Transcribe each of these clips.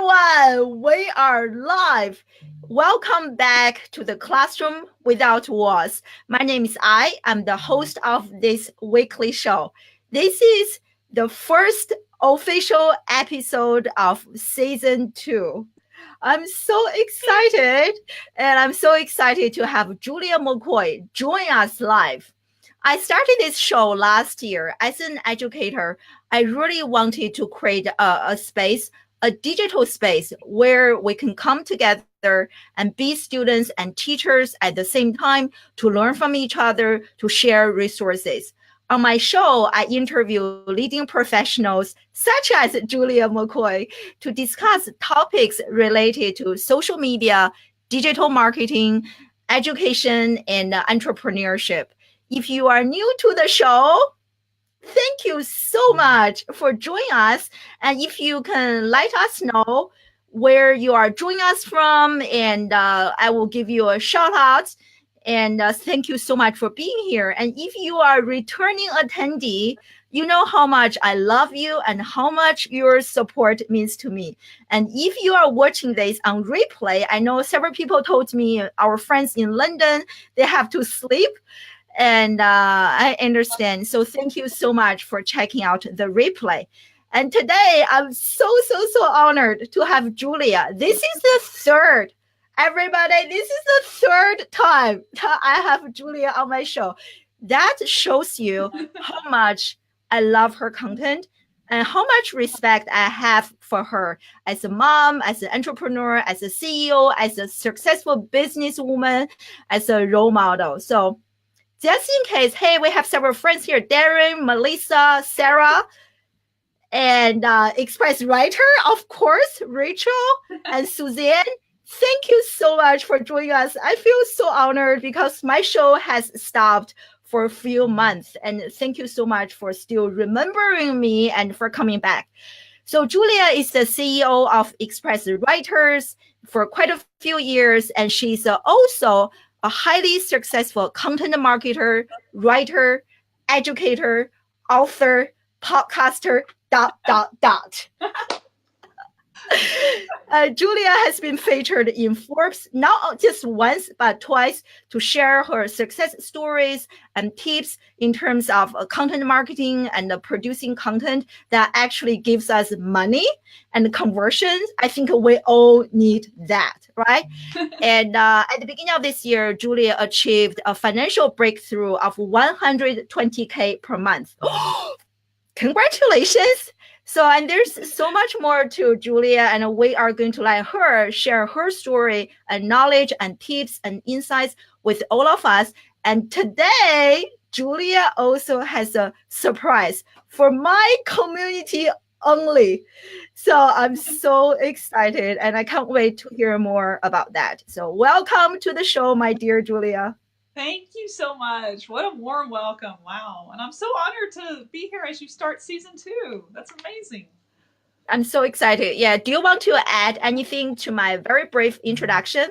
everyone, we are live. Welcome back to the Classroom Without Walls. My name is I'm the host of this weekly show. This is the first official episode of season 2. I'm so excited, and I'm so excited to have Julia McCoy join us live. I started this show last year as an educator. I really wanted to create a space, a digital space where we can come together and be students and teachers at the same time to learn from each other, to share resources. On my show, I interview leading professionals such as Julia McCoy to discuss topics related to social media, digital marketing, education, and entrepreneurship. If you are new to the show, thank you so much for joining us. And if you can let us know where you are joining us from, and I will give you a shout out. And thank you so much for being here. And if you are a returning attendee, you know how much I love you and how much your support means to me. And if you are watching this on replay, I know several people told me, our friends in London, they have to sleep. And I understand. So thank you so much for checking out the replay. And today I'm so honored to have Julia. This is the third. Everybody, this is the third time I have Julia on my show. That shows you how much I love her content and how much respect I have for her as a mom, as an entrepreneur, as a CEO, as a successful businesswoman, as a role model. So just in case, hey, we have several friends here, Darren, Melissa, Sarah, and Express Writer, of course, Rachel and Suzanne. Thank you so much for joining us. I feel so honored because my show has stopped for a few months. And thank you so much for still remembering me and for coming back. So Julia is the CEO of Express Writers for quite a few years. And she's also a highly successful content marketer, writer, educator, author, podcaster, ... Julia has been featured in Forbes not just once, but twice to share her success stories and tips in terms of content marketing and producing content that actually gives us money and conversions. I think we all need that, right? And at the beginning of this year, Julia achieved a financial breakthrough of 120K per month. Congratulations. So, and there's so much more to Julia, and we are going to let her share her story and knowledge and tips and insights with all of us. And today, Julia also has a surprise for my community only. So I'm so excited and I can't wait to hear more about that. So welcome to the show, my dear Julia. Thank you so much. What a warm welcome. Wow. And I'm so honored to be here as you start season 2. That's amazing. I'm so excited. Yeah. Do you want to add anything to my very brief introduction?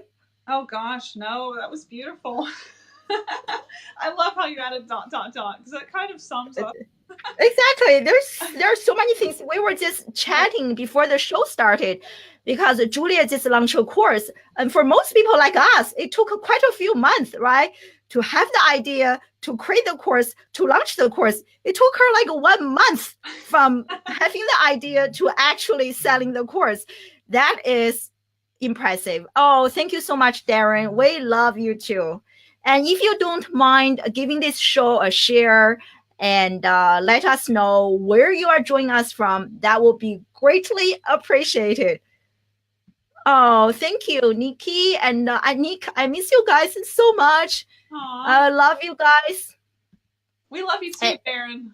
Oh gosh, no, that was beautiful. I love how you added ... because that kind of sums up. Exactly. There's so many things. We were just chatting before the show started because Julia just launched a course. And for most people like us, it took quite a few months, right? To have the idea, to create the course, to launch the course. It took her like 1 month from having the idea to actually selling the course. That is impressive. Oh, thank you so much, Darren. We love you too. And if you don't mind giving this show a share and let us know where you are joining us from, that will be greatly appreciated. Oh, thank you, Nikki. And Nick, I miss you guys so much. I love you guys. We love you too, Darren.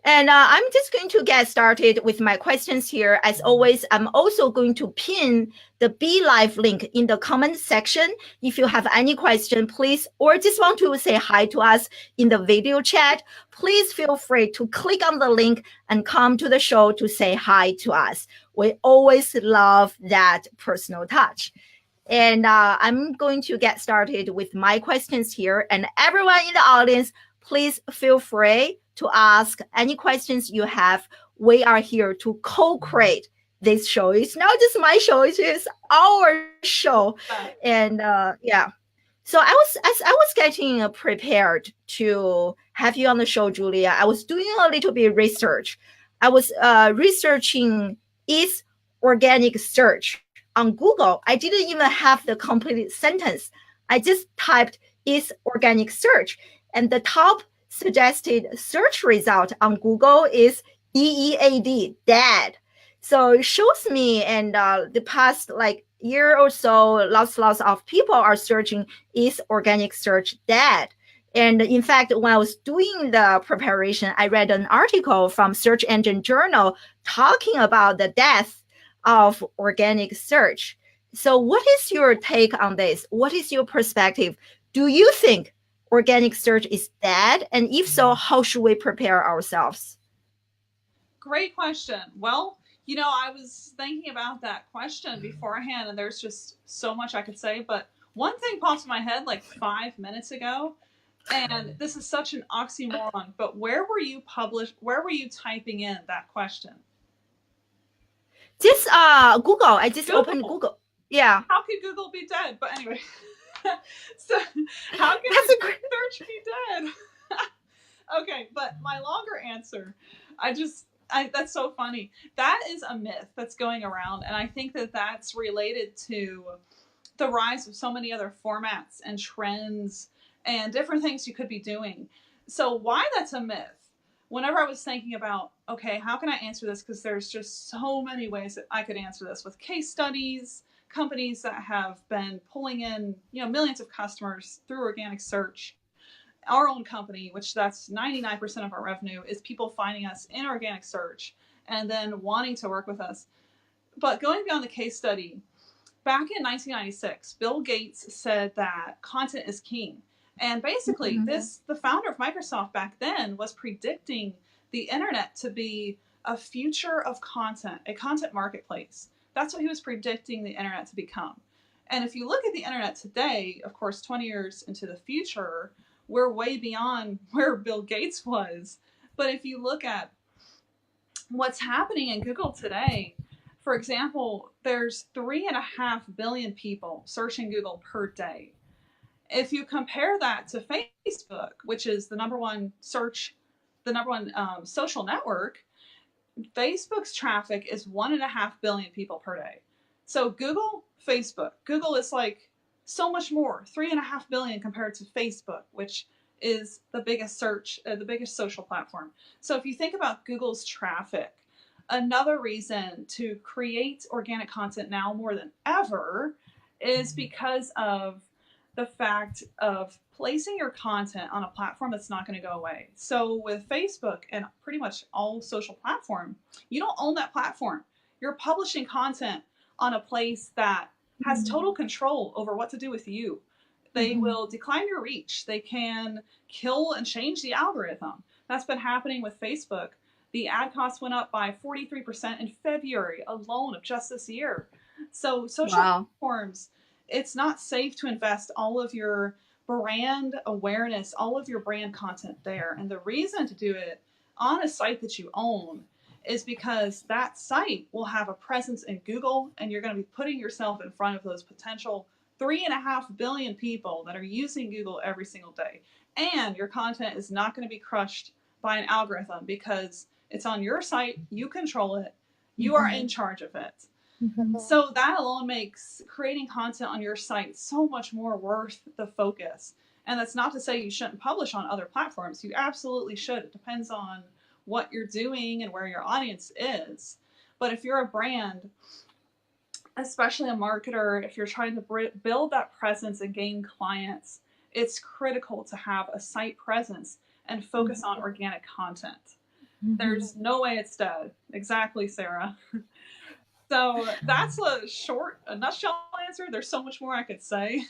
And I'm just going to get started with my questions here. As always, I'm also going to pin the Be Live link in the comment section. If you have any question, please, or just want to say hi to us in the video chat, please feel free to click on the link and come to the show to say hi to us. We always love that personal touch. And I'm going to get started with my questions here. And everyone in the audience, please feel free to ask any questions you have. We are here to co-create this show. It's not just my show; it is our show. And yeah, so I was getting prepared to have you on the show, Julia. I was doing a little bit research. I was researching is organic search on Google. I didn't even have the complete sentence. I just typed is organic search, and the top suggested search result on Google is DEAD, dead. So it shows me, and the past like year or so, lots of people are searching is organic search dead. And in fact, when I was doing the preparation, I read an article from Search Engine Journal talking about the death of organic search. So what is your take on this? What is your perspective? Do you think organic search is dead? And if so, how should we prepare ourselves? Great question. Well, I was thinking about that question beforehand, and there's just so much I could say. But one thing popped in my head like 5 minutes ago, and this is such an oxymoron, but where were you typing in that question? Just Google. I just opened Google. Yeah. How could Google be dead? But anyway, so how can search be dead? Okay, but my longer answer, that's so funny. That is a myth that's going around, and I think that that's related to the rise of so many other formats and trends and different things you could be doing. So why that's a myth? Whenever I was thinking about, okay, how can I answer this? Because there's just so many ways that I could answer this with case studies, companies that have been pulling in, millions of customers through organic search. Our own company, which that's 99% of our revenue, is people finding us in organic search and then wanting to work with us. But going beyond the case study, back in 1996, Bill Gates said that content is king. And basically, the founder of Microsoft back then was predicting the internet to be a future of content, a content marketplace. That's what he was predicting the internet to become. And if you look at the internet today, of course, 20 years into the future, we're way beyond where Bill Gates was. But if you look at what's happening in Google today, for example, there's 3.5 billion people searching Google per day. If you compare that to Facebook, which is the number one social network, Facebook's traffic is 1.5 billion people per day. So Google is like so much more, 3.5 billion compared to Facebook, which is the biggest the biggest social platform. So if you think about Google's traffic, another reason to create organic content now more than ever is because of the fact of placing your content on a platform that's not going to go away. So with Facebook and pretty much all social platform, you don't own that platform. You're publishing content on a place that has total control over what to do with you. They will decline your reach. They can kill and change the algorithm. That's been happening with Facebook. The ad cost went up by 43% in February alone of just this year. So social platforms, it's not safe to invest all of your brand awareness, all of your brand content there. And the reason to do it on a site that you own is because that site will have a presence in Google, and you're going to be putting yourself in front of those potential 3.5 billion people that are using Google every single day. And your content is not going to be crushed by an algorithm because it's on your site, you control it, you are in charge of it. So that alone makes creating content on your site so much more worth the focus. And that's not to say you shouldn't publish on other platforms. You absolutely should. It depends on what you're doing and where your audience is. But if you're a brand, especially a marketer, if you're trying to build that presence and gain clients, it's critical to have a site presence and focus on organic content. There's no way it's dead. Exactly, Sarah. So that's a nutshell answer. There's so much more I could say.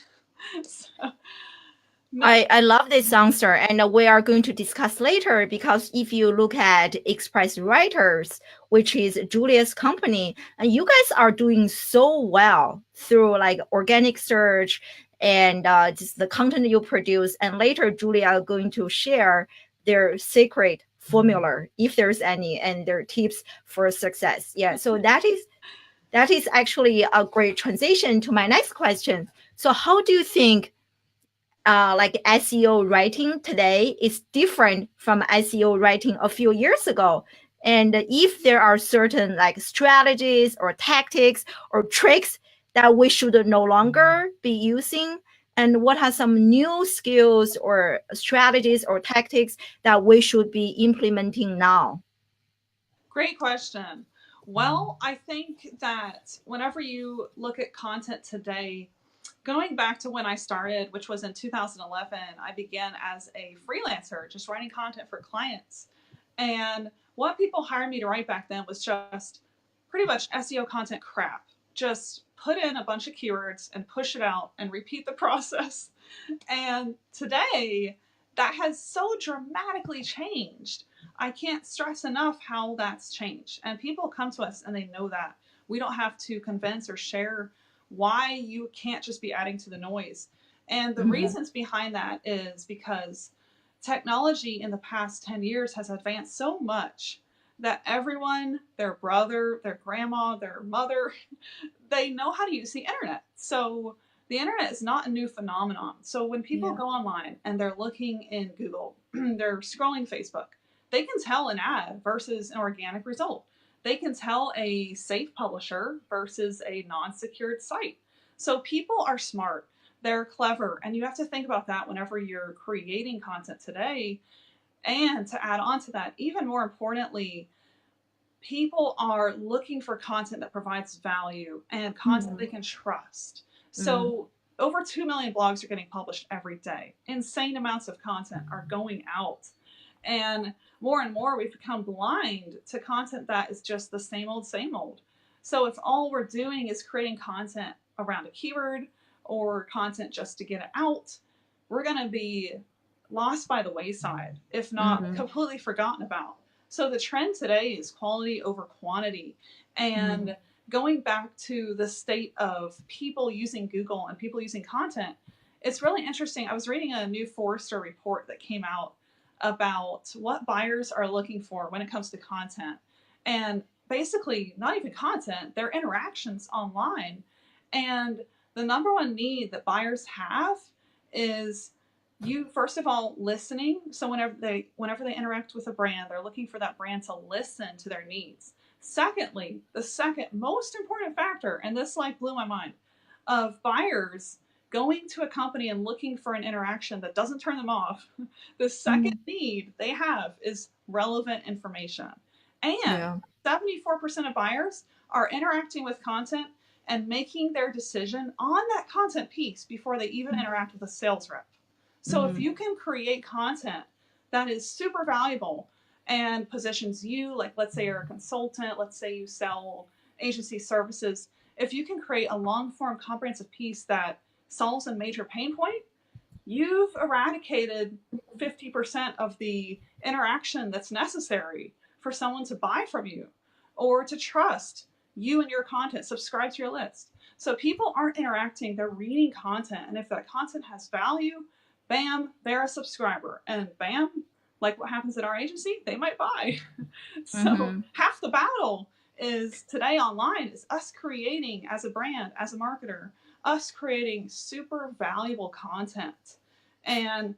I love this answer, and we are going to discuss later, because if you look at Express Writers, which is Julia's company, and you guys are doing so well through like organic search and just the content you produce. And later, Julia are going to share their secret formula, if there's any, and their tips for success. Yeah, so that is actually a great transition to my next question. So how do you think like SEO writing today is different from SEO writing a few years ago? And if there are certain like strategies or tactics or tricks that we should no longer be using, and what are some new skills or strategies or tactics that we should be implementing now? Great question. Well, I think that whenever you look at content today, going back to when I started, which was in 2011, I began as a freelancer, just writing content for clients. And what people hired me to write back then was just pretty much SEO content crap. Just put in a bunch of keywords and push it out and repeat the process. And today, that has so dramatically changed. I can't stress enough how that's changed. And people come to us and they know that. We don't have to convince or share why you can't just be adding to the noise. And the reasons behind that is because technology in the past 10 years has advanced so much that everyone, their brother, their grandma, their mother, they know how to use the internet. So the internet is not a new phenomenon. So when people go online and they're looking in Google, they're scrolling Facebook, they can tell an ad versus an organic result. They can tell a safe publisher versus a non-secured site. So people are smart, they're clever, and you have to think about that whenever you're creating content today. And to add on to that, even more importantly, people are looking for content that provides value and content they can trust. So over 2 million blogs are getting published every day. Insane amounts of content are going out. And more we've become blind to content that is just the same old, same old. So if all we're doing is creating content around a keyword or content just to get it out, we're going to be lost by the wayside, if not completely forgotten about. So the trend today is quality over quantity. And going back to the state of people using Google and people using content, it's really interesting. I was reading a new Forrester report that came out about what buyers are looking for when it comes to content. And basically, not even content, their interactions online. And the number one need that buyers have is you, first of all, listening. So whenever they interact with a brand, they're looking for that brand to listen to their needs. Secondly, the second most important factor, and this like blew my mind, of buyers going to a company and looking for an interaction that doesn't turn them off, the second need they have is relevant information. And 74% of buyers are interacting with content and making their decision on that content piece before they even interact with a sales rep. So if you can create content that is super valuable and positions you, like let's say you're a consultant, let's say you sell agency services, if you can create a long form comprehensive piece that solves a major pain point, you've eradicated 50% of the interaction that's necessary for someone to buy from you or to trust you and your content, subscribe to your list. So people aren't interacting, they're reading content. And if that content has value, bam, they're a subscriber. And bam, like what happens at our agency, they might buy. So half the battle is today online is us creating as a brand, as a marketer, us creating super valuable content. And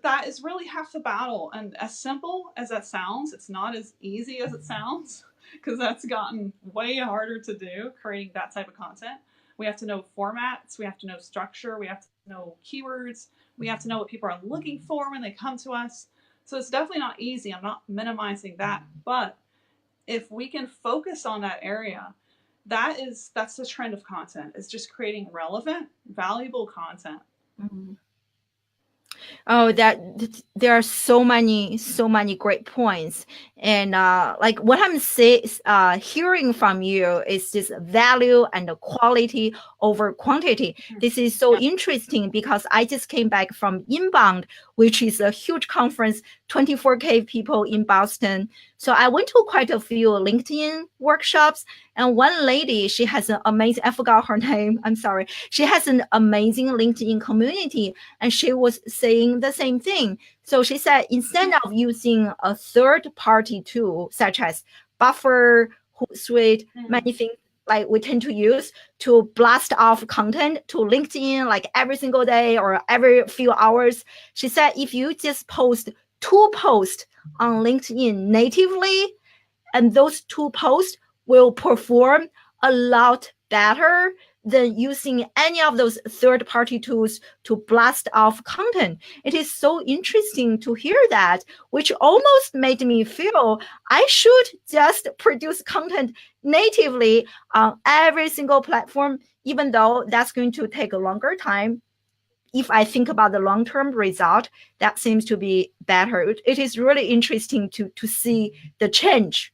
that is really half the battle. And as simple as that sounds, it's not as easy as it sounds, because that's gotten way harder to do, creating that type of content. We have to know formats, we have to know structure, we have to know keywords, we have to know what people are looking for when they come to us. So it's definitely not easy. I'm not minimizing that. But if we can focus on that area, that's the trend of content, is just creating relevant, valuable content. Oh, there are so many great points, and like what I'm hearing from you is this value and the quality over quantity. This is so interesting because I just came back from Inbound, which is a huge conference 24K people in Boston. So I went to quite a few LinkedIn workshops, and one lady, she has an amazing, I forgot her name, I'm sorry. She has an amazing LinkedIn community, and she was saying the same thing. So she said, instead of using a third-party tool, such as Buffer, Hootsuite, many things like we tend to use to blast off content to LinkedIn like every single day or every few hours. She said, if you just post 2 posts on LinkedIn natively, and those 2 posts will perform a lot better than using any of those third-party tools to blast off content. It is so interesting to hear that, which almost made me feel I should just produce content natively on every single platform, even though that's going to take a longer time. If I think about the long-term result, that seems to be better. It is really interesting to see the change.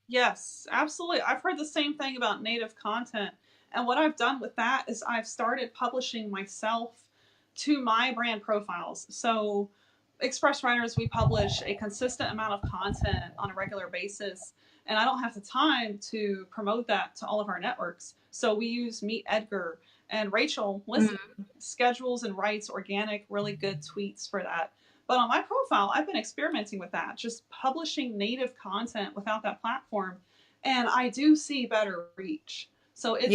Yes, absolutely. I've heard the same thing about native content. And what I've done with that is I've started publishing myself to my brand profiles. So, Express Writers, we publish a consistent amount of content on a regular basis. And I don't have the time to promote that to all of our networks. So, we use Meet Edgar, and Rachel listen, schedules and writes organic, really good tweets for that. But on my profile, I've been experimenting with that, just publishing native content without that platform. And I do see better reach. So it's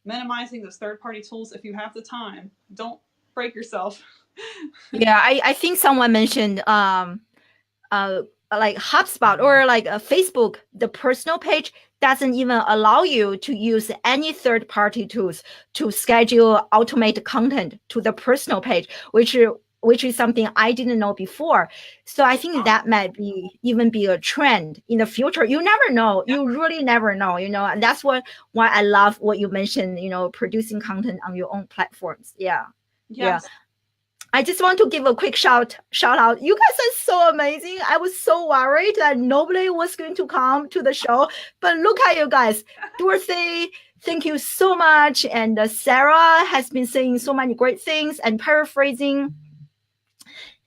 minimizing those third-party tools if you have the time. Don't break yourself. Yeah, I think someone mentioned like HubSpot or like a Facebook, the personal page doesn't even allow you to use any third-party tools to schedule automate content to the personal page, which is something I didn't know before. So I think that might even be a trend in the future. You never know. You really never know, and that's why I love what you mentioned, producing content on your own platforms. Yeah. Yes. I just want to give a quick shout out. You guys are so amazing. I was so worried that nobody was going to come to the show, but look at you guys. Dorothy, thank you so much. And Sarah has been saying so many great things and paraphrasing.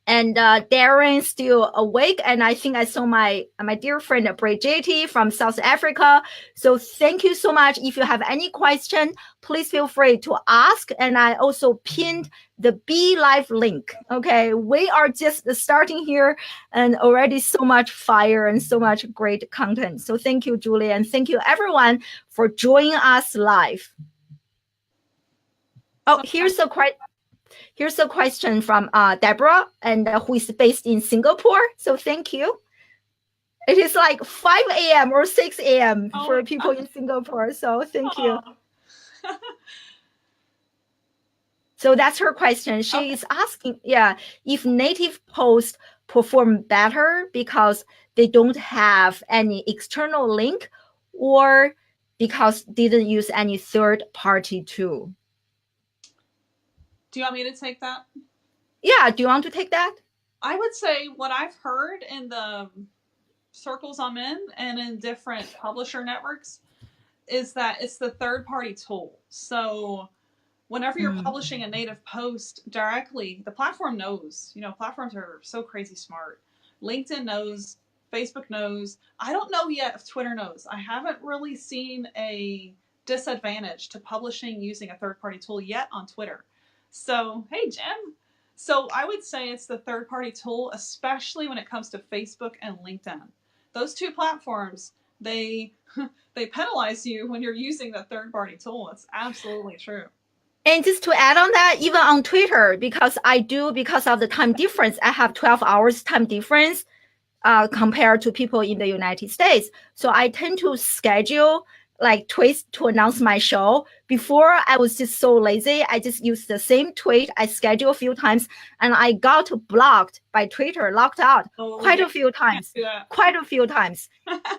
And Darren still awake, and I think I saw my dear friend Bridget from South Africa. So thank you so much. If you have any question, please feel free to ask. And I also pinned the Be Live link. Okay, we are just starting here, and already so much fire and so much great content. So thank you, Julie, and thank you everyone for joining us live. Oh, here's a question from Deborah, and who is based in Singapore. So thank you. It is like 5 a.m. or 6 a.m. for people in Singapore. So thank you. So that's her question. She is asking, if native posts perform better because they don't have any external link, or because didn't use any third-party tool. Do you want me to take that? Yeah, do you want to take that? I would say what I've heard in the circles I'm in and in different publisher networks is that it's the third-party tool. So whenever you're publishing a native post directly, the platform knows. Platforms are so crazy smart. LinkedIn knows, Facebook knows. I don't know yet if Twitter knows. I haven't really seen a disadvantage to publishing using a third-party tool yet on Twitter. So, hey, Jim. So I would say it's the third-party tool, especially when it comes to Facebook and LinkedIn. Those 2 platforms, they penalize you when you're using the third-party tool. It's absolutely true. And just to add on that, even on Twitter, because of the time difference, I have 12 hours time difference compared to people in the United States. So I tend to schedule like tweets to announce my show. Before, I was just so lazy. I just used the same tweet I scheduled a few times, and I got blocked by Twitter, locked out quite a few times,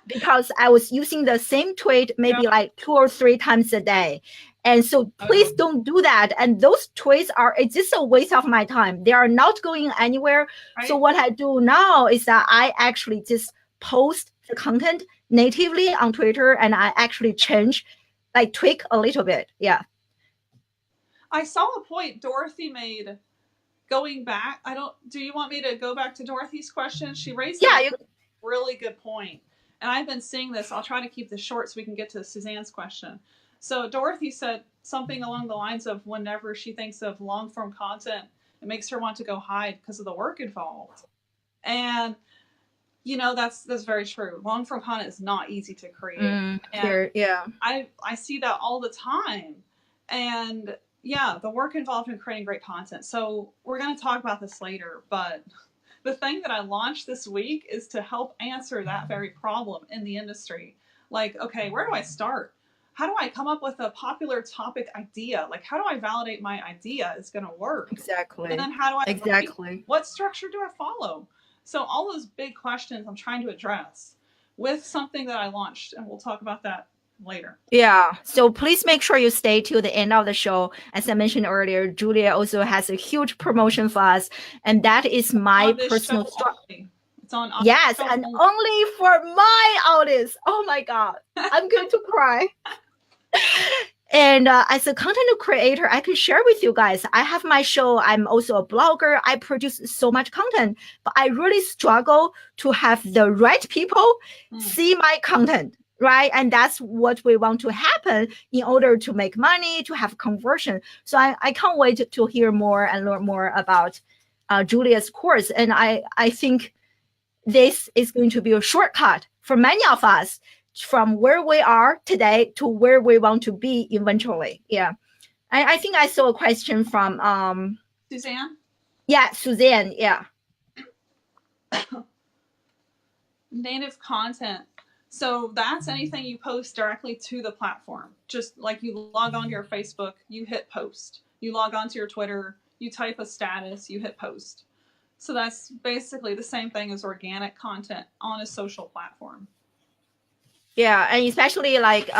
because I was using the same tweet maybe like 2 or 3 times a day. And so please don't do that. And those tweets it's just a waste of my time. They are not going anywhere. Right. So what I do now is that I actually just post the content natively on Twitter, and I actually tweak a little bit. Yeah. I saw a point Dorothy made going back, do you want me to go back to Dorothy's question? She raised Yeah, a really good point. And I've been seeing this. I'll try to keep this short so we can get to Suzanne's question. So Dorothy said something along the lines of whenever she thinks of long form content, it makes her want to go hide because of the work involved. And that's very true. Long form content is not easy to create. yeah. I see that all the time. And yeah, the work involved in creating great content. So we're going to talk about this later, but the thing that I launched this week is to help answer that very problem in the industry. Like, okay, where do I start? How do I come up with a popular topic idea? Like, how do I validate my idea is going to work? Exactly. And then how do I exactly? What structure do I follow? So all those big questions I'm trying to address with something that I launched, and we'll talk about that later. Yeah. So please make sure you stay till the end of the show. As I mentioned earlier, Julia also has a huge promotion for us, and that is my personal story. It's on. Yes, and only for my audience. Oh my God, I'm going to cry. And as a content creator, I can share with you guys, I have my show. I'm also a blogger. I produce so much content, but I really struggle to have the right people see my content, right? And that's what we want to happen in order to make money, to have conversion. So I can't wait to hear more and learn more about Julia's course. And I think this is going to be a shortcut for many of us from where we are today to where we want to be eventually. Yeah. I think I saw a question from Suzanne. Yeah, Suzanne. Yeah. Native content. So that's anything you post directly to the platform. Just like you log on to your Facebook, you hit post. You log on to your Twitter, you type a status, you hit post. So that's basically the same thing as organic content on a social platform. Yeah, and especially like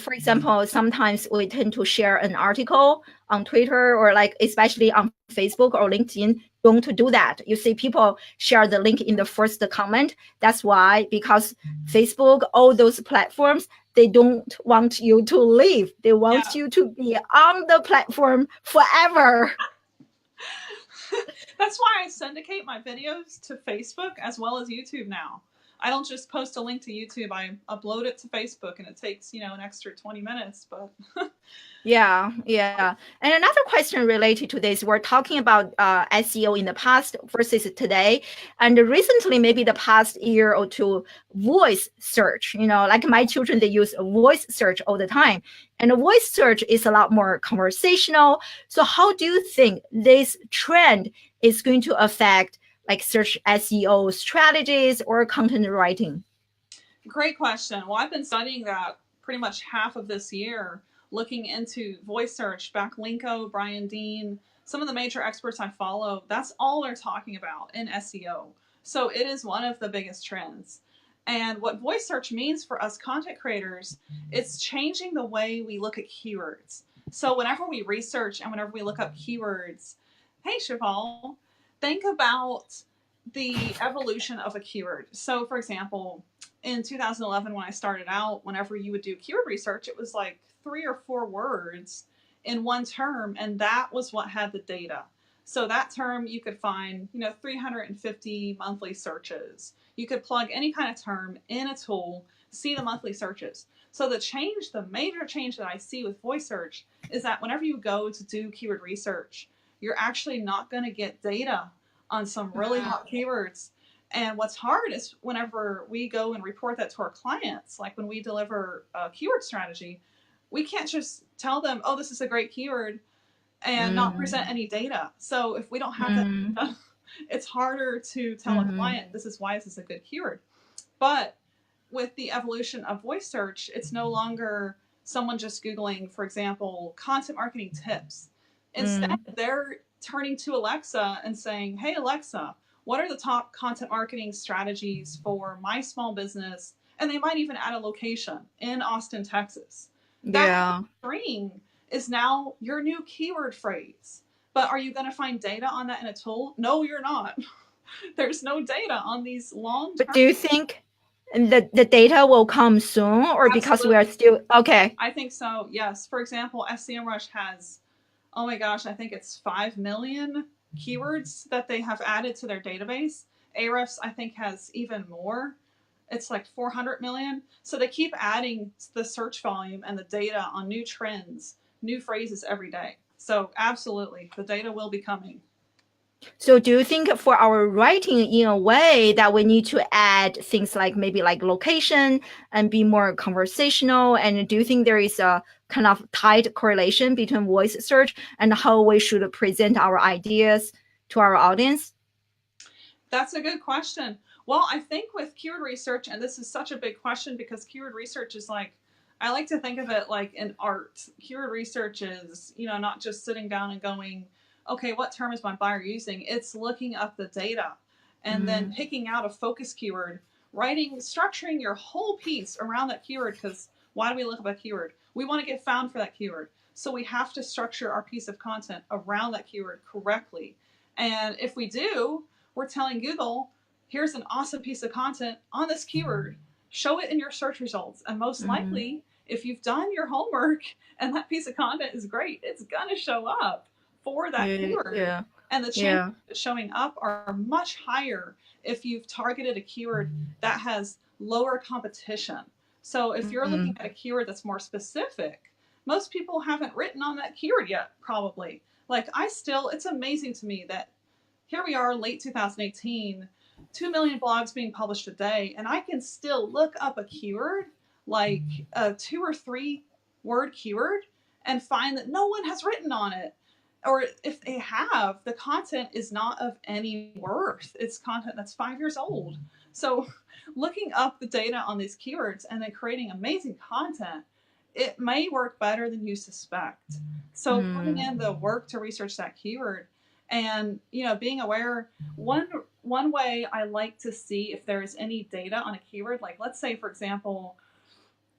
for example, sometimes we tend to share an article on Twitter or like especially on Facebook or LinkedIn. Don't do that. You see people share the link in the first comment. That's why, because Facebook, all those platforms, they don't want you to leave. They want you to be on the platform forever. That's why I syndicate my videos to Facebook as well as YouTube now. I don't just post a link to YouTube. I upload it to Facebook, and it takes, an extra 20 minutes, but Yeah. And another question related to this, we're talking about SEO in the past versus today. And recently, maybe the past year or two, voice search, like my children, they use voice search all the time. And a voice search is a lot more conversational. So how do you think this trend is going to affect like search SEO strategies or content writing? Great question. Well, I've been studying that pretty much half of this year, looking into voice search. Backlinko, Brian Dean, some of the major experts I follow, that's all they're talking about in SEO. So it is one of the biggest trends. And what voice search means for us content creators, it's changing the way we look at keywords. So whenever we research and whenever we look up keywords, hey, Cheval, think about the evolution of a keyword. So for example, in 2011, when I started out, whenever you would do keyword research, it was like 3 or 4 words in one term, and that was what had the data. So that term you could find, 350 monthly searches. You could plug any kind of term in a tool, see the monthly searches. So the major change that I see with voice search is that whenever you go to do keyword research, you're actually not going to get data on some really hot keywords. And what's hard is whenever we go and report that to our clients, like when we deliver a keyword strategy, we can't just tell them, oh, this is a great keyword and not present any data. So if we don't have that data, it's harder to tell a client, this is why this is a good keyword. But with the evolution of voice search, it's no longer someone just Googling, for example, content marketing tips. Instead, they're turning to Alexa and saying, hey, Alexa, what are the top content marketing strategies for my small business? And they might even add a location in Austin, Texas. That string is now your new keyword phrase. But are you going to find data on that in a tool? No, you're not. There's no data on these long term. But do you think the data will come soon, or because we are still okay? I think so, yes. For example, SEMrush has, oh my gosh, I think it's 5 million keywords that they have added to their database. Ahrefs, I think, has even more. It's like 400 million. So they keep adding the search volume and the data on new trends, new phrases every day. So absolutely, the data will be coming. So do you think for our writing in a way that we need to add things like maybe like location and be more conversational? And do you think there is a kind of tight correlation between voice search and how we should present our ideas to our audience? That's a good question. Well, I think with keyword research, and this is such a big question because keyword research is like, I like to think of it like an art. Keyword research is, not just sitting down and going, okay, what term is my buyer using? It's looking up the data and then picking out a focus keyword, structuring your whole piece around that keyword. Because why do we look up a keyword? We want to get found for that keyword. So we have to structure our piece of content around that keyword correctly. And if we do, we're telling Google, here's an awesome piece of content on this keyword. Show it in your search results. And most likely, if you've done your homework and that piece of content is great, it's going to show up for that keyword. Yeah. And the chances of it showing up are much higher if you've targeted a keyword that has lower competition. So if you're looking at a keyword that's more specific, most people haven't written on that keyword yet, probably. Like it's amazing to me that here we are, late 2018, 2 million blogs being published a day, and I can still look up a keyword, like a 2 or 3 word keyword, and find that no one has written on it. Or if they have, the content is not of any worth. It's content that's 5 years old. So looking up the data on these keywords and then creating amazing content, it may work better than you suspect. So putting in the work to research that keyword and being aware, one way I like to see if there is any data on a keyword, like let's say, for example,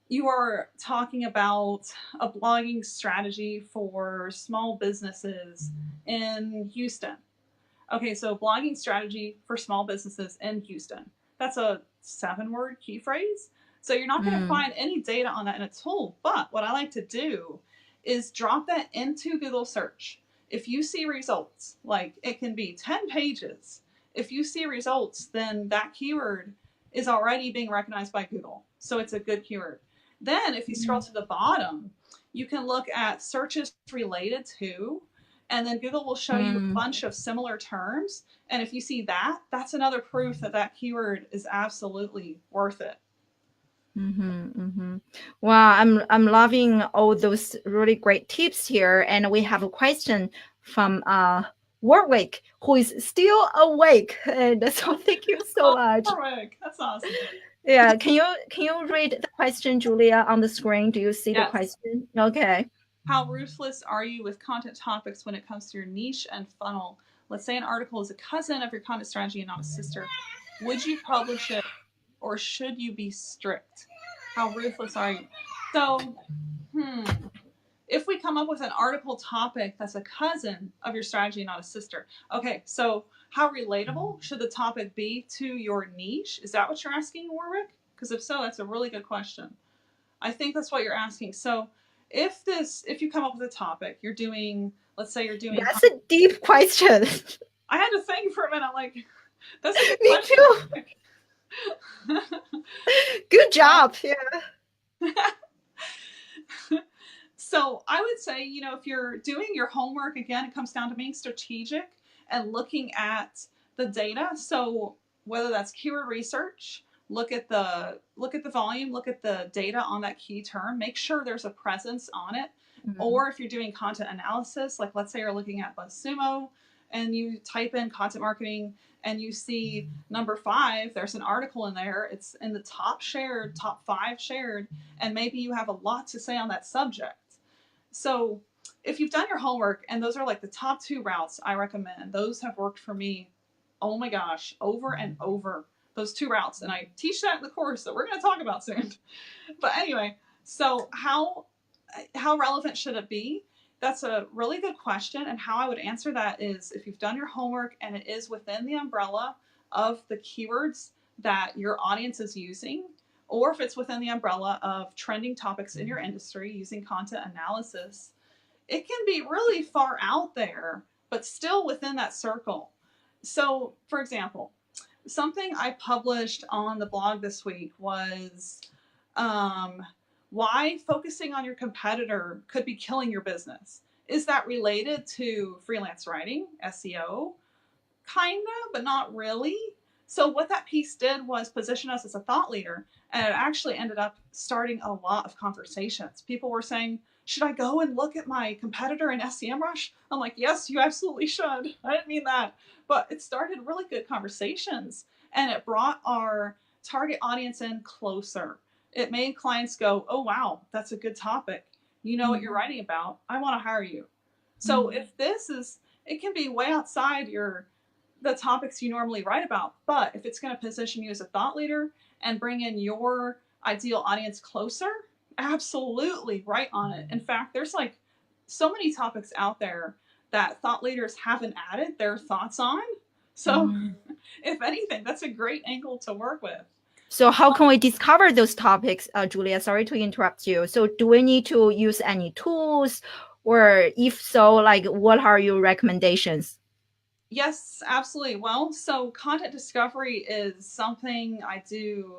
you are talking about a blogging strategy for small businesses in Houston. Okay, so blogging strategy for small businesses in Houston. That's a 7-word key phrase. So you're not going to find any data on that in a tool. But what I like to do is drop that into Google search. If you see results, like it can be 10 pages, if you see results, then that keyword is already being recognized by Google. So it's a good keyword. Then if you scroll to the bottom, you can look at searches related to, and then Google will show you a bunch of similar terms. And if you see that, that's another proof that that keyword is absolutely worth it. Wow, I'm loving all those really great tips here. And we have a question from Warwick, who is still awake. And so thank you so much. Warwick, that's awesome. Yeah, can you read the question, Julia, on the screen? Do you see the question? Okay. How ruthless are you with content topics when it comes to your niche and funnel? Let's say an article is a cousin of your content strategy and not a sister. Would you publish it, or should you be strict? How ruthless are you? So, if we come up with an article topic that's a cousin of your strategy and not a sister. Okay, so how relatable should the topic be to your niche? Is that what you're asking, Warwick? Because if so, that's a really good question. I think that's what you're asking. So if you come up with a topic, let's say you're doing. That's a deep question. I had to think for a minute, like, that's a good Me question. too. Good job. Yeah. So I would say, if you're doing your homework, again, it comes down to being strategic and looking at the data. So whether that's keyword research, look at the volume, look at the data on that key term, make sure there's a presence on it. Or if you're doing content analysis, like let's say you're looking at BuzzSumo and you type in content marketing and you see number 5, there's an article in there, it's in the top 5 shared, and maybe you have a lot to say on that subject. So if you've done your homework, and those are like the top 2 routes I recommend, those have worked for me, oh my gosh, over and over, those 2 routes. And I teach that in the course that we're going to talk about soon. But anyway, so how relevant should it be? That's a really good question. And how I would answer that is, if you've done your homework and it is within the umbrella of the keywords that your audience is using, or if it's within the umbrella of trending topics in your industry using content analysis, it can be really far out there, but still within that circle. So, for example, something I published on the blog this week was why focusing on your competitor could be killing your business. Is that related to freelance writing, SEO? Kinda, but not really. So what that piece did was position us as a thought leader, and it actually ended up starting a lot of conversations. People were saying, should I go and look at my competitor in SEMrush? I'm like, yes, you absolutely should. I didn't mean that. But it started really good conversations, and it brought our target audience in closer. It made clients go, oh, wow, that's a good topic. You know what you're writing about. I want to hire you. So if this is, it can be way outside the topics you normally write about, but if it's going to position you as a thought leader and bring in your ideal audience closer, absolutely right on it. In fact, there's like so many topics out there that thought leaders haven't added their thoughts on. So if anything, that's a great angle to work with. So how can we discover those topics, Julia? Sorry to interrupt you. So do we need to use any tools, or if so, like what are your recommendations? Yes, absolutely. Well, so content discovery is something I do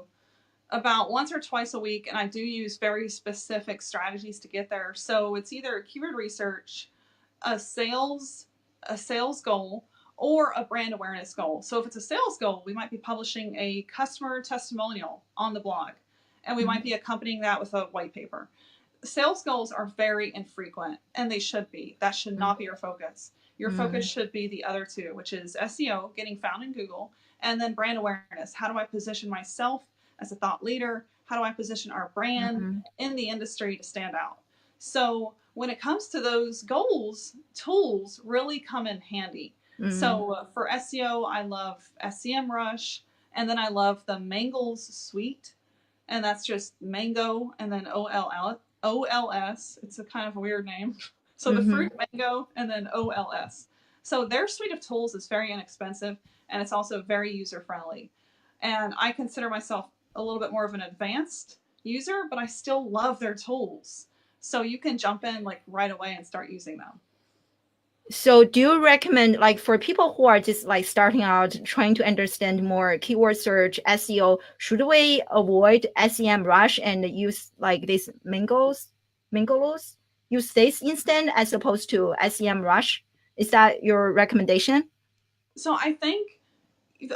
about once or twice a week, and I do use very specific strategies to get there. So it's either keyword research, a sales goal, or a brand awareness goal. So if it's a sales goal, we might be publishing a customer testimonial on the blog, and we might be accompanying that with a white paper. Sales goals are very infrequent, and they should be. That should not be your focus. Your focus should be the other two, which is SEO, getting found in Google, and then brand awareness. How do I position myself as a thought leader? How do I position our brand in the industry to stand out? So when it comes to those goals, tools really come in handy. So for SEO, I love SEMrush, and then I love the Mangles suite, and that's just mango and then OLS. It's a kind of a weird name. So the fruit mango and then OLS. So their suite of tools is very inexpensive, and it's also very user friendly. And I consider myself a little bit more of an advanced user, but I still love their tools. So you can jump in like right away and start using them. So do you recommend, like for people who are just like starting out, trying to understand more keyword search, SEO, should we avoid SEMrush and use like this Mangos, use this instead as opposed to SEMrush? Is that your recommendation? So I think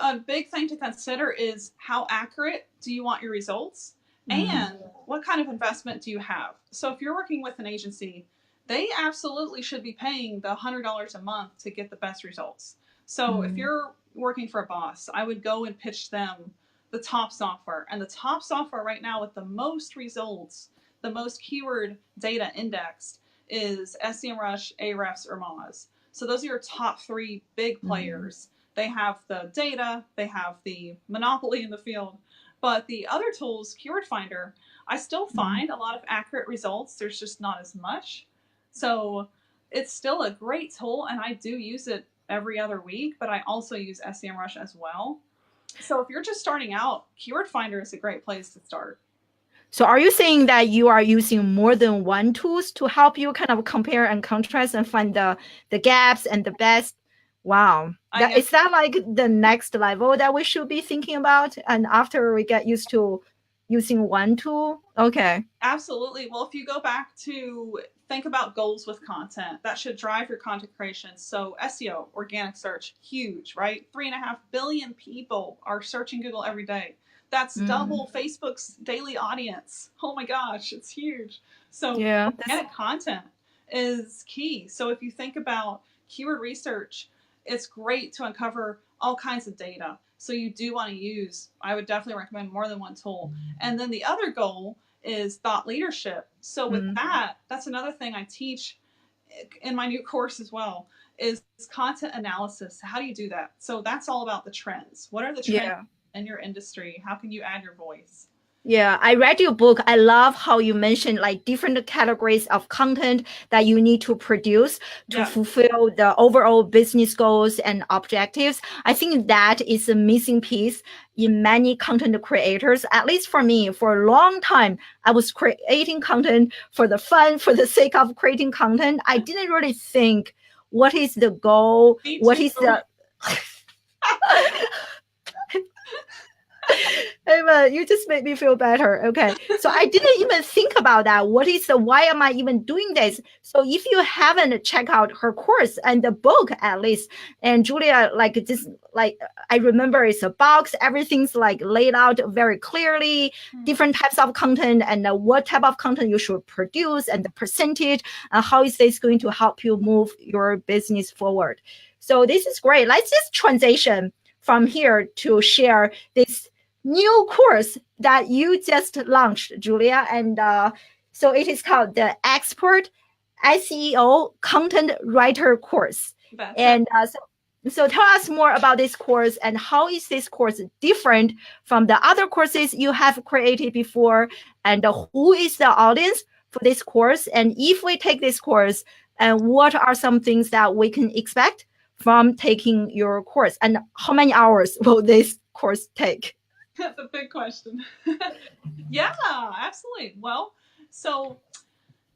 a big thing to consider is how accurate do you want your results, and what kind of investment do you have? So if you're working with an agency, they absolutely should be paying the $100 a month to get the best results. So if you're working for a boss, I would go and pitch them the top software. And the top software right now with the most results, the most keyword data indexed, is SEMrush, Ahrefs, or Moz. So those are your top three big players. They have the data, they have the monopoly in the field. But the other tools, Keyword Finder, I still find a lot of accurate results. There's just not as much. So it's still a great tool, and I do use it every other week, but I also use SEMrush as well. So if you're just starting out, Keyword Finder is a great place to start. So are you saying that you are using more than one tools to help you kind of compare and contrast and find the gaps and the best? Wow. Is that like the next level that we should be thinking about? And after we get used to using one tool? Okay. Absolutely. Well, if you go back to think about goals with content, that should drive your content creation. So SEO, organic search, huge, right? 3.5 billion people are searching Google every day. That's double Facebook's daily audience. Oh my gosh, it's huge. So organic content is key. So if you think about keyword research, it's great to uncover all kinds of data. So you do want to use, I would definitely recommend more than one tool. And then the other goal is thought leadership. So with that, that's another thing I teach in my new course as well, is content analysis. How do you do that? So that's all about the trends. What are the trends in your industry? How can you add your voice? Yeah, I read your book. I love how you mentioned like different categories of content that you need to produce to fulfill the overall business goals and objectives. I think that is a missing piece in many content creators. At least for me, for a long time, I was creating content for the fun, for the sake of creating content. I didn't really think what is the goal, Me what too. is the Ava, you just made me feel better. Okay. So I didn't even think about that. Why am I even doing this? So if you haven't checked out her course and the book at least, and Julia, I remember it's a box, everything's like laid out very clearly, different types of content and what type of content you should produce and the percentage and how is this going to help you move your business forward. So this is great. Let's just transition from here to share this new course that you just launched, Julia. And so it is called the Expert SEO Content Writer Course. That's and so tell us more about this course and how is this course different from the other courses you have created before, and who is the audience for this course, and if we take this course, and what are some things that we can expect from taking your course, and how many hours will this course take? That's a big question. Yeah, absolutely. Well, so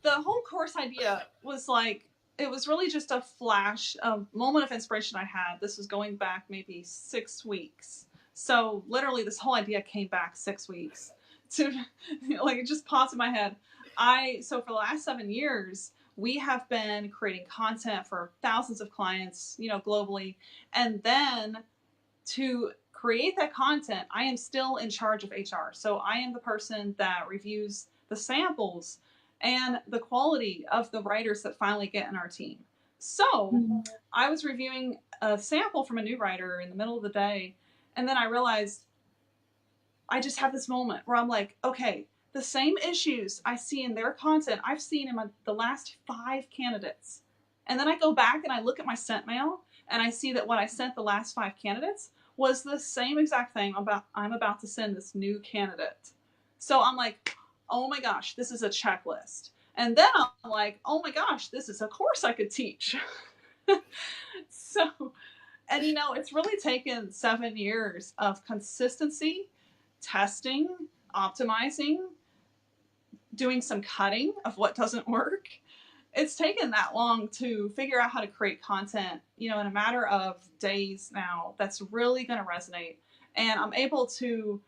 the whole course idea was like, it was really just a flash, a moment of inspiration I had. This was going back maybe 6 weeks. So literally this whole idea came back 6 weeks to, like, it just popped in my head. So for the last 7 years, we have been creating content for thousands of clients, globally. And then to create that content, I am still in charge of HR. So I am the person that reviews the samples and the quality of the writers that finally get in our team. So I was reviewing a sample from a new writer in the middle of the day, and then I realized I just have this moment where I'm like, okay, the same issues I see in their content, I've seen in the last 5 candidates. And then I go back and I look at my sent mail and I see that what I sent the last 5 candidates was the same exact thing I'm about to send this new candidate. So I'm like, oh my gosh, this is a checklist. And then I'm like, oh my gosh, this is a course I could teach. So, and it's really taken 7 years of consistency, testing, optimizing, doing some cutting of what doesn't work. It's taken that long to figure out how to create content, in a matter of days now that's really going to resonate. And I'm able to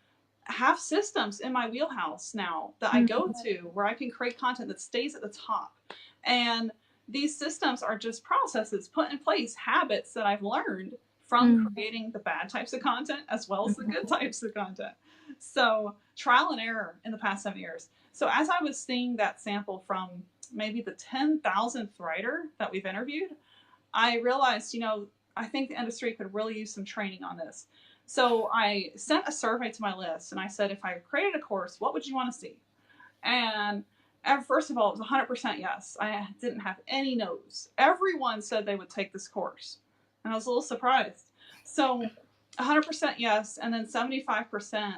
have systems in my wheelhouse now that I go to where I can create content that stays at the top. And these systems are just processes put in place, habits that I've learned from creating the bad types of content as well as the good types of content. So trial and error in the past 7 years. So as I was seeing that sample from maybe the 10,000th writer that we've interviewed, I realized, I think the industry could really use some training on this. So I sent a survey to my list and I said, if I created a course, what would you want to see? And first of all, it was 100% yes. I didn't have any no's. Everyone said they would take this course. And I was a little surprised. So 100% yes, and then 75%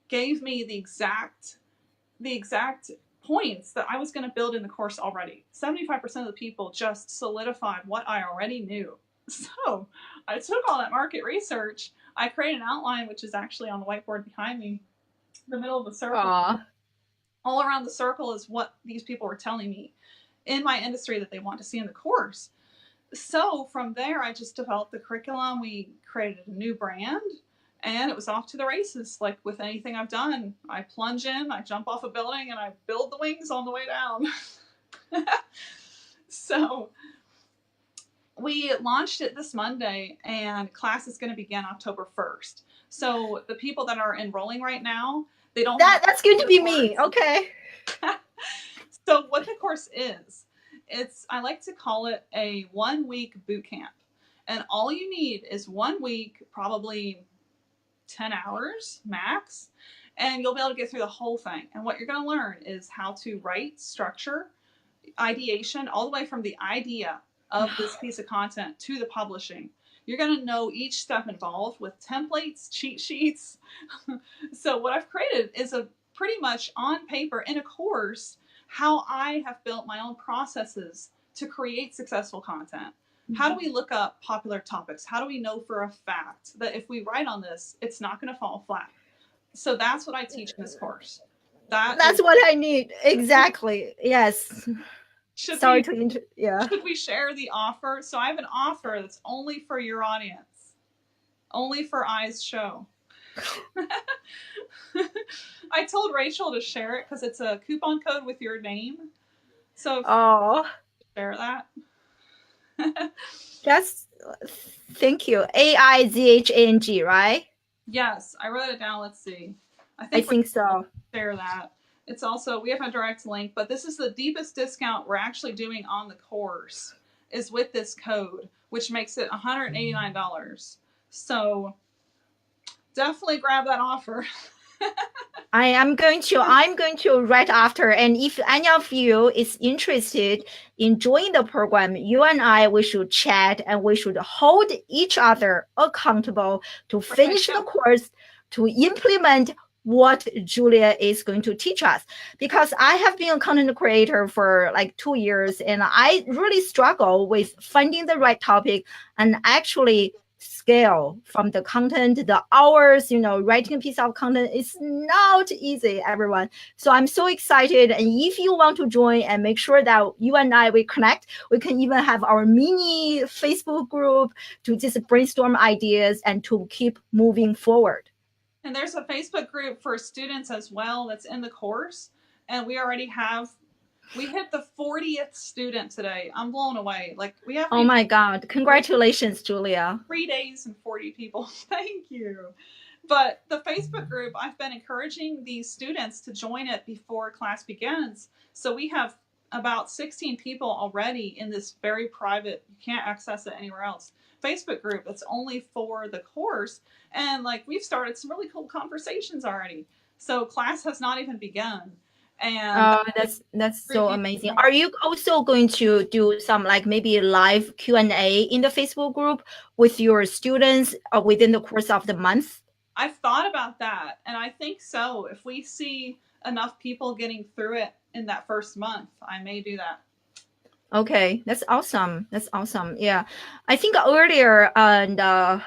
gave me the exact points that I was going to build in the course already. 75% of the people just solidified what I already knew. So I took all that market research. I created an outline, which is actually on the whiteboard behind me, the middle of the circle. Aww. All around the circle is what these people were telling me in my industry that they want to see in the course. So from there, I just developed the curriculum. We created a new brand. And it was off to the races. Like with anything I've done, I plunge in, I jump off a building, and I build the wings on the way down. So we launched it this Monday, and class is going to begin October 1st. So the people that are enrolling right now, they don't. That's going to be me. Okay. So what the course is, I like to call it a 1-week boot camp. And all you need is 1 week, probably 10 hours max, and you'll be able to get through the whole thing. And what you're going to learn is how to write, structure, ideation, all the way from the idea of this piece of content to the publishing. You're going to know each step involved with templates, cheat sheets. So what I've created is a pretty much on paper in a course how I have built my own processes to create successful content. How do we look up popular topics? How do we know for a fact that if we write on this, it's not going to fall flat? So that's what I teach in this course. That's what I need. Exactly. Yes. Should Sorry we to yeah. should we share the offer? So I have an offer that's only for your audience, only for Eyes Show. I told Rachel to share it because it's a coupon code with your name. So Oh, share that. that's thank you. AIZHANG, right? Yes, I wrote it down. Let's see. I I think think we'll so. share that. It's also, we have a direct link, but this is the deepest discount we're actually doing on the course is with this code, which makes it $189. So definitely grab that offer. I'm going to right after. And if any of you is interested in joining the program, you and I, we should chat and we should hold each other accountable to finish the course, to implement what Julia is going to teach us. Because I have been a content creator for like 2 years and I really struggle with finding the right topic and actually scale from the content, the hours, writing a piece of content is not easy, everyone. So I'm so excited. And if you want to join and make sure that you and I, we connect, we can even have our mini Facebook group to just brainstorm ideas and to keep moving forward. And there's a Facebook group for students as well that's in the course. And we already have, we hit the 40th student today. I'm blown away. Like we have. Oh my God. Congratulations, Julia. 3 days and 40 people. Thank you. But the Facebook group, I've been encouraging these students to join it before class begins. So we have about 16 people already in this very private, you can't access it anywhere else, Facebook group that's only for the course. And like we've started some really cool conversations already. So class has not even begun. And that's so amazing. Are you also going to do some like maybe live Q&A in the Facebook group with your students within the course of the month? I've thought about that, and I think so. If we see enough people getting through it in that first month, I may do that. Okay, that's awesome. That's awesome. Yeah, I think earlier and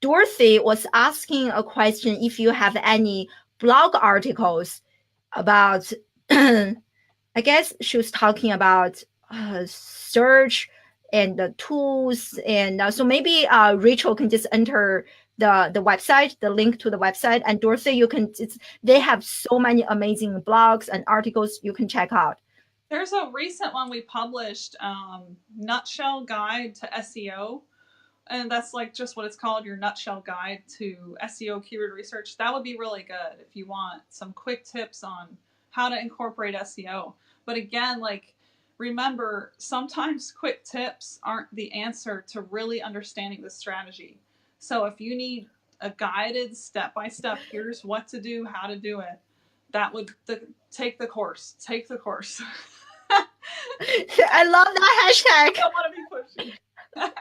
Dorothy was asking a question if you have any blog articles about. I guess she was talking about search and the tools, and so maybe Rachel can just enter the website, the link to the website, and Dorothy, you can. They have so many amazing blogs and articles you can check out. There's a recent one we published, Nutshell Guide to SEO. And that's like just what it's called, your nutshell guide to SEO keyword research. That would be really good if you want some quick tips on how to incorporate SEO. But again, like remember, sometimes quick tips aren't the answer to really understanding the strategy. So if you need a guided step-by-step, here's what to do, how to do it, that would take the course. Take the course. I love that hashtag. I don't want to be pushy.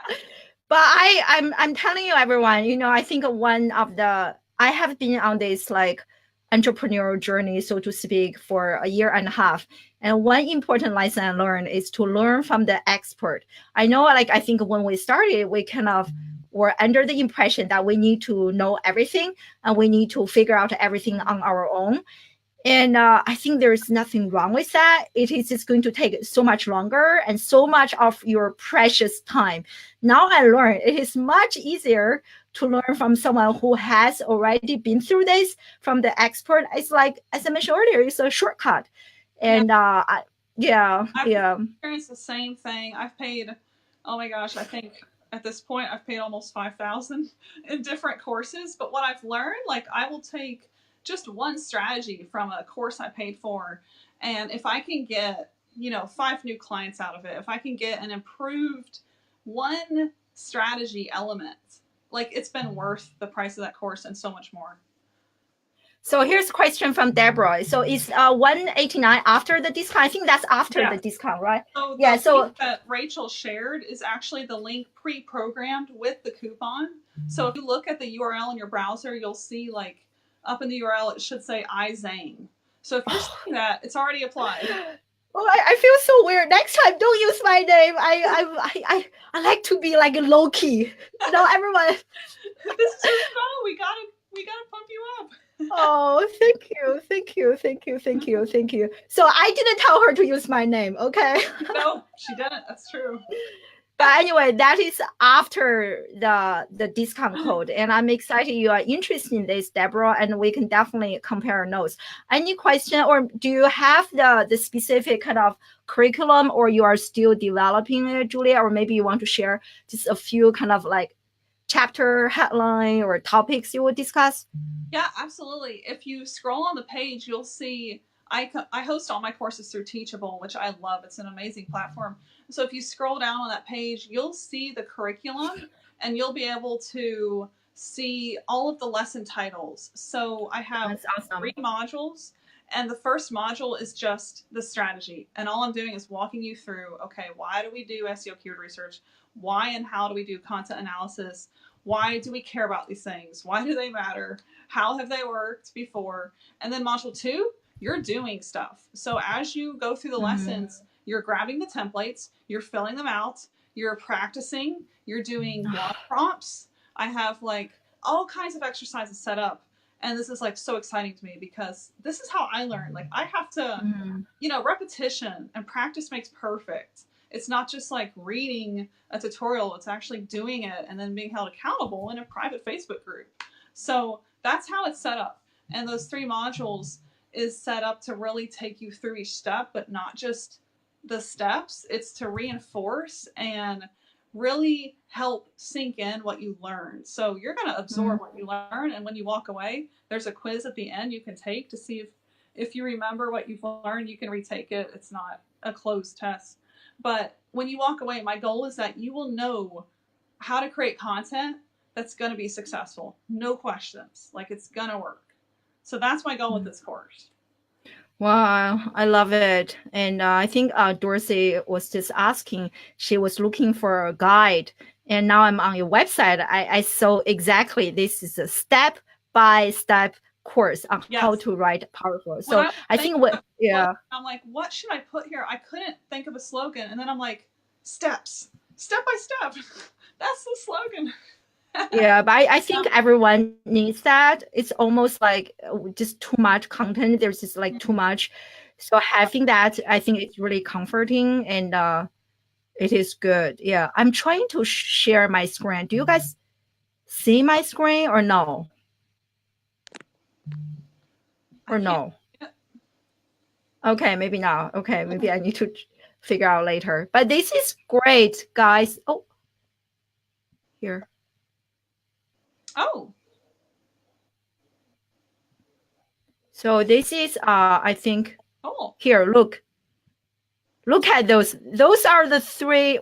But I'm telling you, everyone, I think I have been on this like entrepreneurial journey, so to speak, for a year and a half. And one important lesson I learned is to learn from the expert. I know, like, I think when we started, we kind of were under the impression that we need to know everything and we need to figure out everything on our own. And I think there's nothing wrong with that. It is just going to take so much longer and so much of your precious time. Now I learned it is much easier to learn from someone who has already been through this, from the expert. It's like, as I mentioned earlier, it's a shortcut. And I've experienced the same thing. I've paid, oh my gosh, I think at this point I've paid almost $5,000 in different courses. But what I've learned, like I will take just one strategy from a course I paid for, and if I can get 5 new clients out of it, if I can get an improved one strategy element, like it's been worth the price of that course and so much more. So here's a question from Deborah. So is $189 after the discount? I think that's after the discount, right? So the link that Rachel shared is actually the link pre-programmed with the coupon. So if you look at the URL in your browser, you'll see like up in the URL, it should say iZang. So if you're seeing that, it's already applied. Well, I feel so weird. Next time, don't use my name. I like to be like low key. Everyone. This is your show. We gotta pump you up. Oh, thank you, thank you, thank you, thank you, thank you. So I didn't tell her to use my name, okay? No, she didn't. That's true. But anyway, that is after the discount code, and I'm excited you are interested in this, Deborah, and we can definitely compare notes. Any question, or do you have the specific kind of curriculum, or you are still developing it, Julia, or maybe you want to share just a few kind of like chapter headline or topics you would discuss? Yeah, absolutely. If you scroll on the page, you'll see I host all my courses through Teachable, which I love. It's an amazing platform. So if you scroll down on that page, you'll see the curriculum and you'll be able to see all of the lesson titles. So I have That's awesome. 3 modules, and the first module is just the strategy. And all I'm doing is walking you through, okay, why do we do SEO keyword research? Why and how do we do content analysis? Why do we care about these things? Why do they matter? How have they worked before? And then module 2, you're doing stuff. So as you go through the lessons, you're grabbing the templates, you're filling them out, you're practicing, you're doing blog prompts. I have like all kinds of exercises set up. And this is like so exciting to me because this is how I learn. Like I have to, repetition and practice makes perfect. It's not just like reading a tutorial, it's actually doing it and then being held accountable in a private Facebook group. So that's how it's set up. And those 3 modules is set up to really take you through each step, but not just the steps. It's to reinforce and really help sink in what you learn. So you're going to absorb what you learn. And when you walk away, there's a quiz at the end you can take to see if you remember what you've learned, you can retake it. It's not a closed test. But when you walk away, my goal is that you will know how to create content that's going to be successful. No questions. Like it's going to work. So that's my goal with this course. Wow, I love it. And I think Dorsey was just asking, she was looking for a guide. And now I'm on your website. I saw exactly this is a step-by-step course on how to write powerful. So I think I'm like, what should I put here? I couldn't think of a slogan. And then I'm like, steps, step by step. That's the slogan. Yeah, but I think everyone needs that. It's almost like just too much content. There's just like too much. So having that, I think it's really comforting and it is good. Yeah, I'm trying to share my screen. Do you guys see my screen or no? Or no? Okay, maybe not. Okay, maybe I need to figure out later. But this is great, guys. Oh, here. Oh. So this is, I think, Oh. here, look. Look at those. Those are the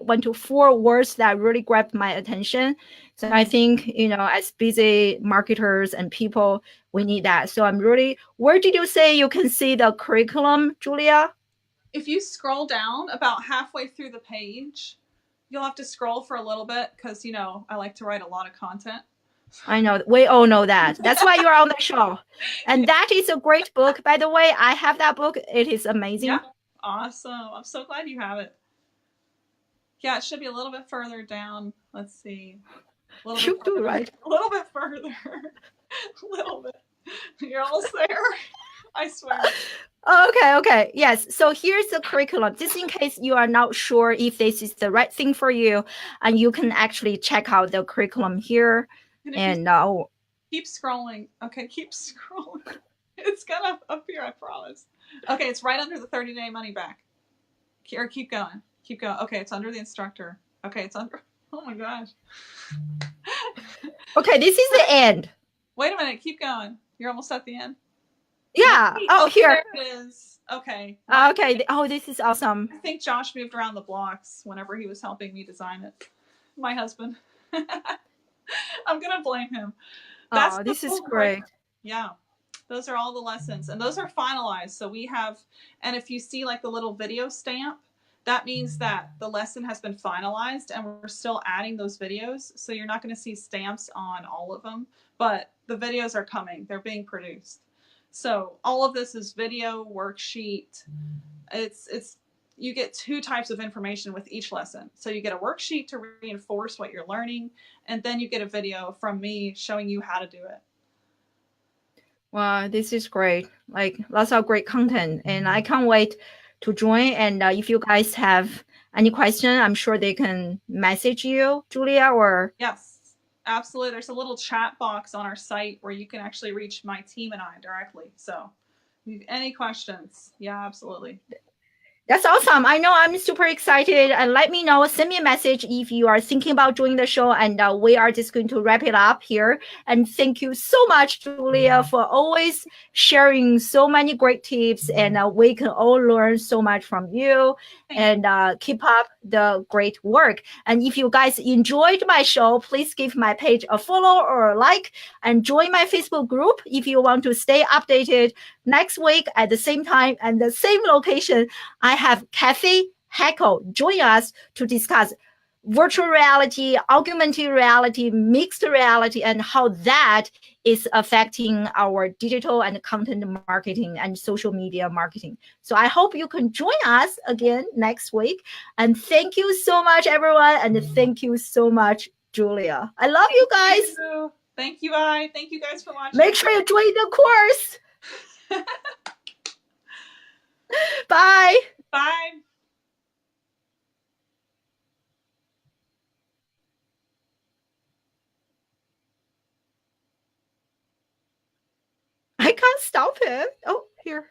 1 to 4 words that really grabbed my attention. So I think, as busy marketers and people, we need that. So I'm really, where did you say you can see the curriculum, Julia? If you scroll down about halfway through the page, you'll have to scroll for a little bit because, I like to write a lot of content. I know. We all know that. That's why you're on the show. And that is a great book. By the way, I have that book. It is amazing. Yeah. Awesome. I'm so glad you have it. Yeah, it should be a little bit further down. Let's see. You do right. A little bit further. A little bit. You're almost there. I swear. Okay. Yes. So here's the curriculum. Just in case you are not sure if this is the right thing for you, and you can actually check out the curriculum here. And keep scrolling. Okay, keep scrolling. It's gonna up here, I promise. Okay, it's right under the 30-day money back. Or keep going. Keep going. Okay, it's under the instructor. Okay, it's under. Oh my gosh. Okay, this is the end. Wait a minute. Keep going. You're almost at the end. Yeah. Oh, here. There it is. Okay. Okay. Oh, this is awesome. I think Josh moved around the blocks whenever he was helping me design it. My husband. I'm going to blame him. This is great. Yeah. Those are all the lessons. And those are finalized. So we have, and if you see like the little video stamp, that means that the lesson has been finalized and we're still adding those videos. So you're not going to see stamps on all of them, but the videos are coming. They're being produced. So all of this is video, worksheet. It's you get 2 types of information with each lesson. So you get a worksheet to reinforce what you're learning, and then you get a video from me showing you how to do it. Well, this is great. Like lots of great content, and I can't wait to join. And if you guys have any question, I'm sure they can message you, Julia, or Yes, absolutely. There's a little chat box on our site where you can actually reach my team and I directly. So, if you have any questions, yeah, absolutely. that's awesome. I know I'm super excited. And let me know, send me a message if you are thinking about joining the show. And we are just going to wrap it up here. And thank you so much, Julia, for always sharing so many great tips. And we can all learn so much from you. Thank you. And keep up the great work. And if you guys enjoyed my show, please give my page a follow or a like and join my Facebook group if you want to stay updated next week at the same time and the same location. I have Kathy Heckel join us to discuss virtual reality, augmented reality, mixed reality, and how that is affecting our digital and content marketing and social media marketing. So I hope you can join us again next week. And thank you so much, everyone. And thank you so much, Julia. I love you guys. Thank you, I. Thank you guys for watching. Make sure you join the course. Bye. Bye. I can't stop it. Oh, here.